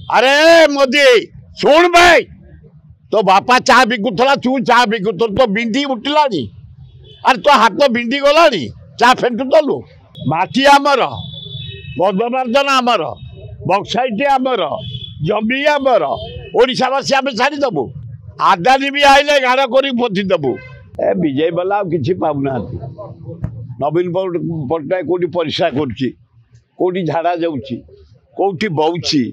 अरे मोदी सुन भाई तो बापा चा बिकुला तू चा बिकुत तो बिंदी उठला अरे तो हाथ बिंदी गला चा फेंटुलु माटी आमर बदमार्जन आमर बक्साइट आमर जमी आमर ओडावासी आम छाड़देबू आदानी भी आइले गाड़ कर पोथी देबू ए विजय बाला कि पाऊना नवीन पट्टनायक कौटी परिश्रा करोटी झाड़ा जाऊँगी कौटी बहुची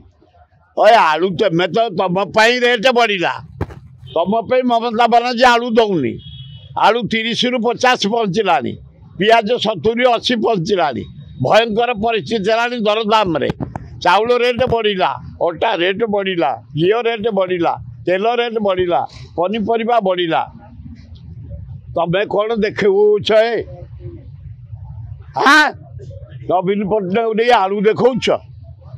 आलू तमें तो तुम रेट बढ़ला तुम ममता बानार्जी आलू दौनी आलू 30 रु 50 पहुँचला पिज 70-80 पहुँचला भयंकर परिस्थिति है दरदाम रे चाउल रेट बढ़ला अटा रेट बढ़ला घी रेट बढ़ला तेल रेट बढ़ला पनीपरिया बढ़ला तमें कौन देखुच हाँ नवीन पट्टनायक नहीं आलू देखौच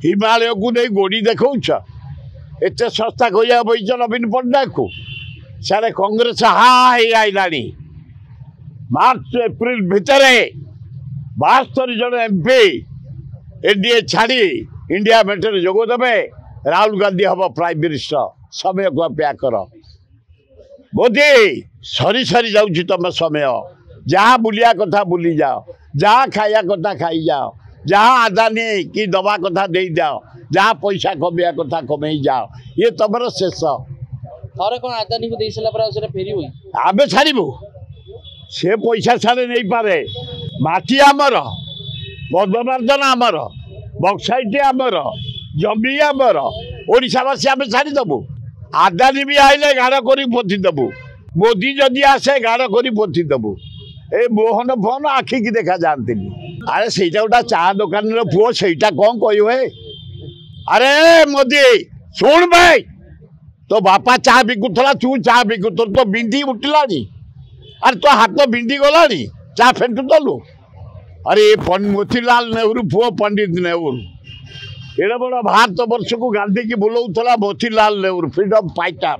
हिमालय को नहीं गोड़ी देखौच एत सस्ता कह बैच नवीन पट्टनायक को सारे कांग्रेस हाई आईला मार्च एप्रिल भितर 72 जन एमपी एनडीए छाड़ी इंडिया मेटर जोगदेवे राहुल गांधी हम प्राइम मिनिस्टर समय को अपेक्षा कर मोदी सरी सरी जाऊँ तुम समय जहाँ बुलिया कथा बुली जाओ जहाँ खाया कथा खाई जाओ जहाँ आदानी की दवा कथा दे जाओ जहाँ पैसा कमिया कथा कमई जाओ ये तुम शेष थरे कौन आदानी को दे सारा पर फेरी हुई आमे छाड़बू से पैसा सारे नहीं पारे माटी आमर बदमार्जन आमर बक्साइट आमर जमी आमर ओडावासी आम छाड़देबू आदानी भी आइले गाड़ कर पोथी देबू मोदी जदि आसे गाड़ कर पोथी देबू ए मोहन फोन आखि की देखा जानती अरे से गोटा चा दुकान पुओ से कौन कह अरे मोदी सुन भाई तो बापा चा बिकुला तू चा बिकुत तो बिंदी उठला अरे तो हाथ बिंदी गला चा फेंटुलु अरे मोतीलाल नेहरू पुओ पंडित नेहरू एड़ा बड़ा भारत वर्ष को गांधी की बुलाऊला मोतीलाल नेहरू फ्रीडम फाइटर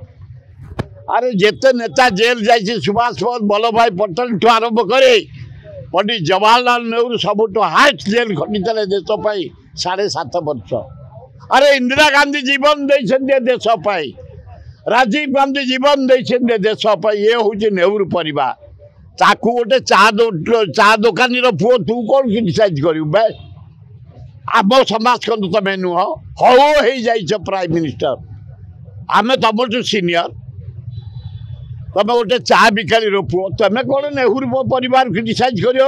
अरे जिते नेता जेल जाइए सुभाष वल्लभ भाई पटेल ठू आरंभ करे पंडित जवाहरलाल नेहरू सबुठ हाइट जेल खटिले देश 7.5 वर्ष अरे इंदिरा गांधी जीवन देते देश राजीव गांधी जीवन देते देश ये हूँ नेहरू परिवार ताकू गोटे चा दुकानी पुओ तू कौन क्रिटिसाइज करू बे आम समाज को तुम नुह हौ हो प्राइम मिनिस्टर आम तुम सीनियर तुम गोटे चा बिकाली पुओ तुम कौन नेहरू परिवार क्रिटिसाइज कर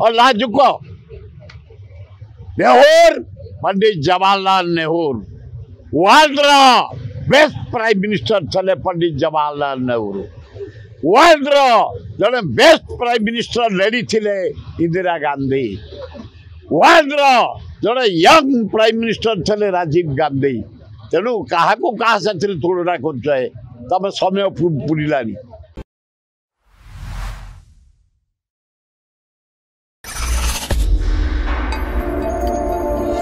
और लाजुक Nehru Pandit Jawaharlal Nehru world best prime minister थे पंडित जवाहरलाल नेहरू वर्ल्ड जड़े बेस्ट प्राइम मिनिस्टर लेडी थिले इंदिरा गांधी वर्ल्ड जड़े यंग प्राइम मिनिस्टर थे राजीव गांधी तेणु क्या तुलना कर तुम समय पुरानी